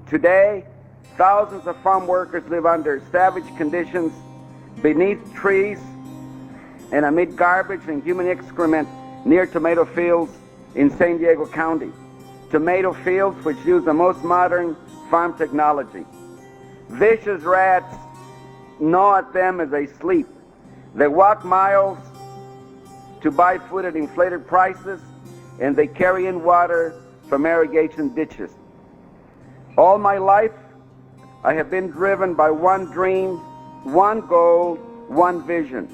Today, thousands of farm workers live under savage conditions, beneath trees, and amid garbage and human excrement near tomato fields in San Diego County. Tomato fields which use the most modern farm technology. Vicious rats gnaw at them as they sleep. They walk miles to buy food at inflated prices, and they carry in water from irrigation ditches. All my life, I have been driven by one dream, one goal, one vision: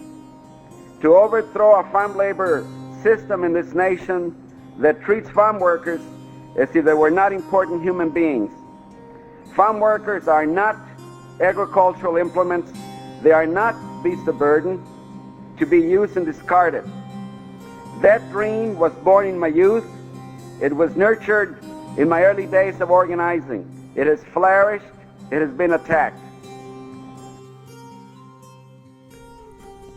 to overthrow a farm labor system in this nation that treats farm workers as if they were not important human beings. Farm workers are not agricultural implements. They are not beasts of burden to be used and discarded. That dream was born in my youth. It was nurtured in my early days of organizing. It has flourished. It has been attacked.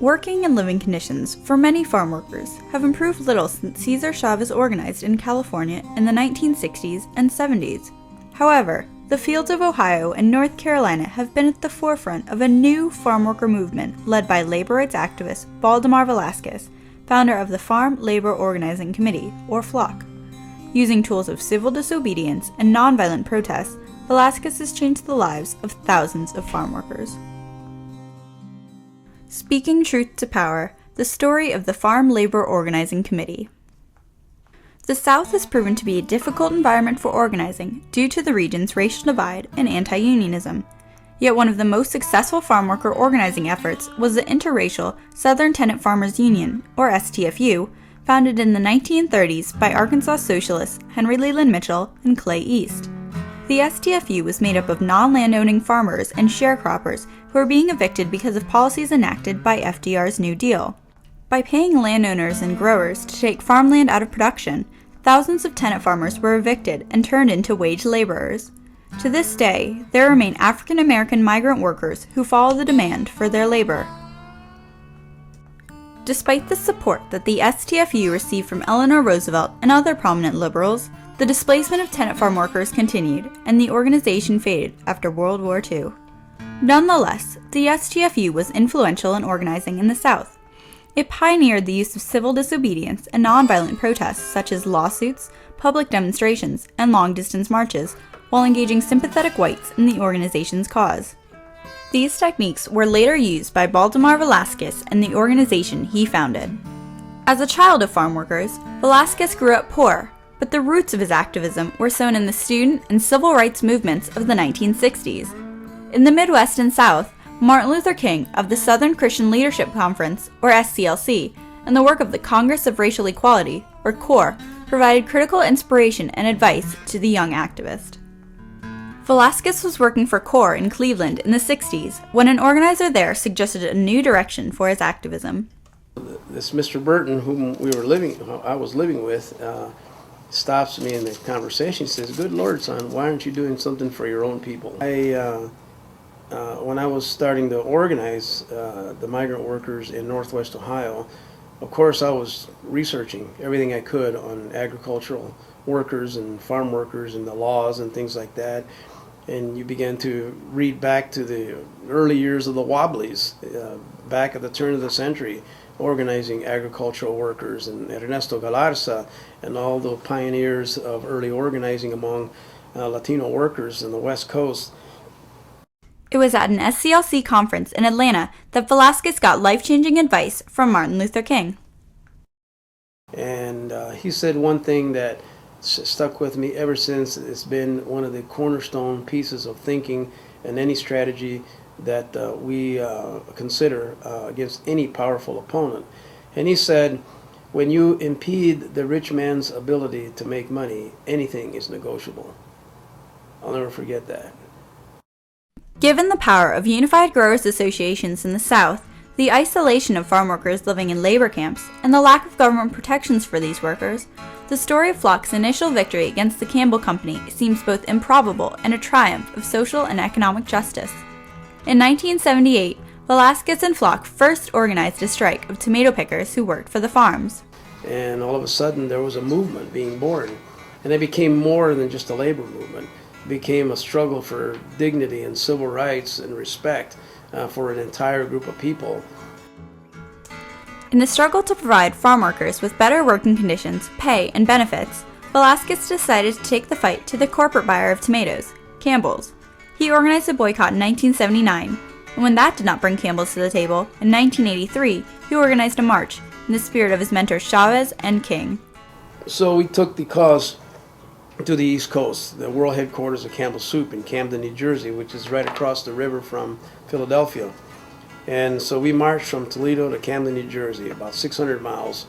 Working and living conditions for many farm workers have improved little since Cesar Chavez organized in California in the 1960s and 70s. However, the fields of Ohio and North Carolina have been at the forefront of a new farm worker movement led by labor rights activist Baldemar Velasquez, founder of the Farm Labor Organizing Committee, or FLOC. Using tools of civil disobedience and nonviolent protests, Velasquez has changed the lives of thousands of farm workers. Speaking Truth to Power, the story of the Farm Labor Organizing Committee. The South has proven to be a difficult environment for organizing due to the region's racial divide and anti-unionism. Yet one of the most successful farm worker organizing efforts was the interracial Southern Tenant Farmers Union, or STFU, founded in the 1930s by Arkansas socialists Henry Leland Mitchell and Clay East. The STFU was made up of non-landowning farmers and sharecroppers who were being evicted because of policies enacted by FDR's New Deal. By paying landowners and growers to take farmland out of production, thousands of tenant farmers were evicted and turned into wage laborers. To this day, there remain African American migrant workers who follow the demand for their labor. Despite the support that the STFU received from Eleanor Roosevelt and other prominent liberals, the displacement of tenant farm workers continued, and the organization faded after World War II. Nonetheless, the STFU was influential in organizing in the South. It pioneered the use of civil disobedience and nonviolent protests such as lawsuits, public demonstrations, and long-distance marches, while engaging sympathetic whites in the organization's cause. These techniques were later used by Baldemar Velasquez and the organization he founded. As a child of farm workers, Velasquez grew up poor, but the roots of his activism were sown in the student and civil rights movements of the 1960s. In the Midwest and South, Martin Luther King of the Southern Christian Leadership Conference, or SCLC, and the work of the Congress of Racial Equality, or CORE, provided critical inspiration and advice to the young activist. Velasquez was working for CORE in Cleveland in the 60s when an organizer there suggested a new direction for his activism. This Mr. Burton, whom I was living with, stops me in the conversation. He says, "Good Lord, son, why aren't you doing something for your own people?" When I was starting to organize the migrant workers in Northwest Ohio, of course I was researching everything I could on agricultural workers and farm workers and the laws and things like that. And you began to read back to the early years of the Wobblies, back at the turn of the century, organizing agricultural workers, and Ernesto Galarza and all the pioneers of early organizing among Latino workers in the West Coast. It was at an SCLC conference in Atlanta that Velasquez got life-changing advice from Martin Luther King. And he said one thing that stuck with me ever since. It's been one of the cornerstone pieces of thinking and any strategy that we consider against any powerful opponent. And he said, when you impede the rich man's ability to make money, anything is negotiable. I'll never forget that. Given the power of unified growers associations in the South, the isolation of farm workers living in labor camps, and the lack of government protections for these workers, the story of FLOC's initial victory against the Campbell Company seems both improbable and a triumph of social and economic justice. In 1978, Velasquez and FLOC first organized a strike of tomato pickers who worked for the farms. And all of a sudden there was a movement being born, and it became more than just a labor movement. became a struggle for dignity and civil rights and respect for an entire group of people. In the struggle to provide farm workers with better working conditions, pay, and benefits, Velasquez decided to take the fight to the corporate buyer of tomatoes, Campbell's. He organized a boycott in 1979, and when that did not bring Campbell's to the table, in 1983, he organized a march in the spirit of his mentors Chavez and King. So we took the cause to the East Coast, the world headquarters of Campbell Soup in Camden, New Jersey, which is right across the river from Philadelphia. And so we marched from Toledo to Camden, New Jersey, about 600 miles.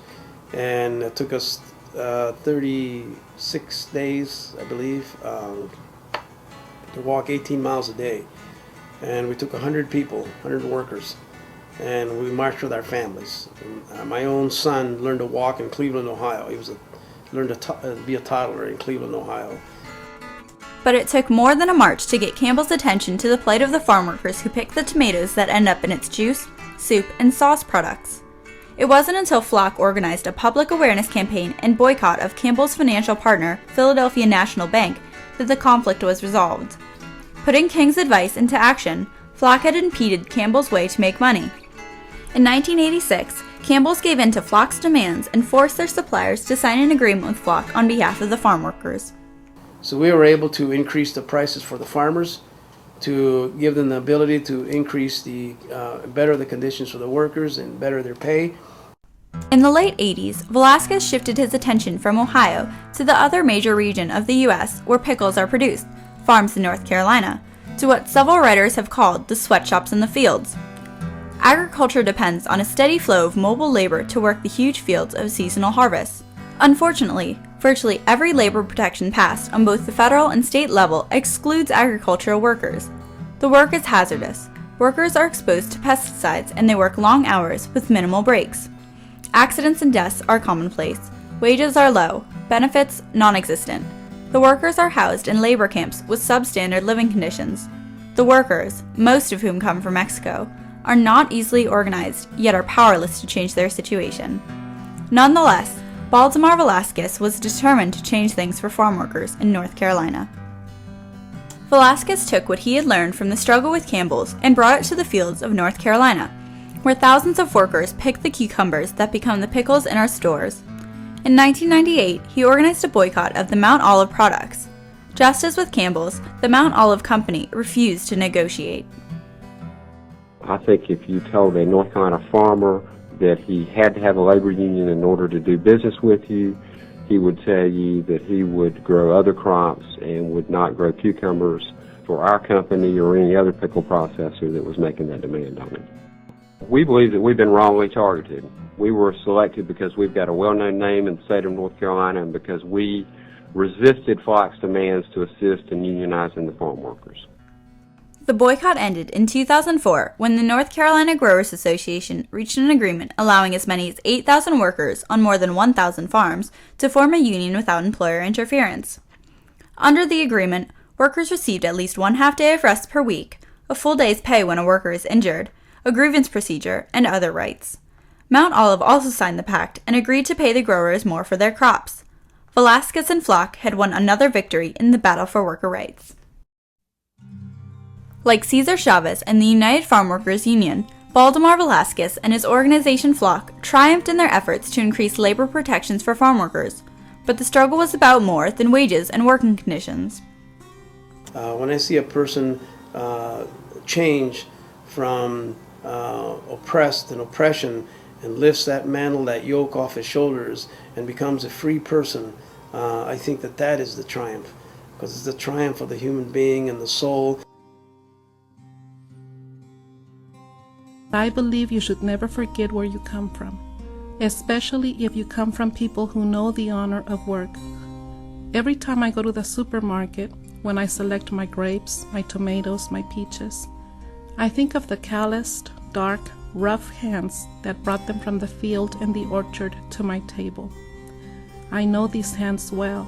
And it took us 36 days, I believe, to walk 18 miles a day. And we took 100 people, 100 workers, and we marched with our families. My own son learned to walk in Cleveland, Ohio. He learned to be a toddler in Cleveland, Ohio. But it took more than a march to get Campbell's attention to the plight of the farm workers who pick the tomatoes that end up in its juice, soup, and sauce products. It wasn't until FLOC organized a public awareness campaign and boycott of Campbell's financial partner, Philadelphia National Bank, that the conflict was resolved. Putting King's advice into action, FLOC had impeded Campbell's way to make money. In 1986, Campbell's gave in to FLOC's demands and forced their suppliers to sign an agreement with FLOC on behalf of the farm workers. So we were able to increase the prices for the farmers, to give them the ability to increase better the conditions for the workers and better their pay. In the late 80s, Velasquez shifted his attention from Ohio to the other major region of the U.S. where pickles are produced, farms in North Carolina, to what several writers have called the sweatshops in the fields. Agriculture depends on a steady flow of mobile labor to work the huge fields of seasonal harvests. Unfortunately, virtually every labor protection passed on both the federal and state level excludes agricultural workers. The work is hazardous. Workers are exposed to pesticides and they work long hours with minimal breaks. Accidents and deaths are commonplace. Wages are low. Benefits non-existent. The workers are housed in labor camps with substandard living conditions. The workers, most of whom come from Mexico, are not easily organized, yet are powerless to change their situation. Nonetheless, Baldemar Velasquez was determined to change things for farm workers in North Carolina. Velasquez took what he had learned from the struggle with Campbell's and brought it to the fields of North Carolina, where thousands of workers pick the cucumbers that become the pickles in our stores. In 1998, he organized a boycott of the Mount Olive products. Just as with Campbell's, the Mount Olive Company refused to negotiate. I think if you told a North Carolina farmer that he had to have a labor union in order to do business with you, he would tell you that he would grow other crops and would not grow cucumbers for our company or any other pickle processor that was making that demand on him. We believe that we've been wrongly targeted. We were selected because we've got a well-known name in the state of North Carolina and because we resisted FLOC's demands to assist in unionizing the farm workers. The boycott ended in 2004 when the North Carolina Growers Association reached an agreement allowing as many as 8,000 workers on more than 1,000 farms to form a union without employer interference. Under the agreement, workers received at least one half-day of rest per week, a full day's pay when a worker is injured, a grievance procedure, and other rights. Mount Olive also signed the pact and agreed to pay the growers more for their crops. Velasquez and FLOC had won another victory in the battle for worker rights. Like Cesar Chavez and the United Farm Workers Union, Baldemar Velasquez and his organization FLOC triumphed in their efforts to increase labor protections for farm workers, but the struggle was about more than wages and working conditions. When I see a person change from oppressed and oppression and lifts that mantle, that yoke off his shoulders and becomes a free person, I think that that is the triumph, because it's the triumph of the human being and the soul. I believe you should never forget where you come from, especially if you come from people who know the honor of work. Every time I go to the supermarket, when I select my grapes, my tomatoes, my peaches, I think of the calloused, dark, rough hands that brought them from the field and the orchard to my table. I know these hands well.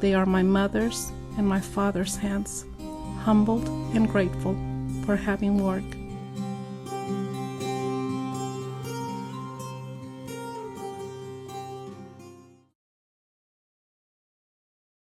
They are my mother's and my father's hands, humbled and grateful for having work.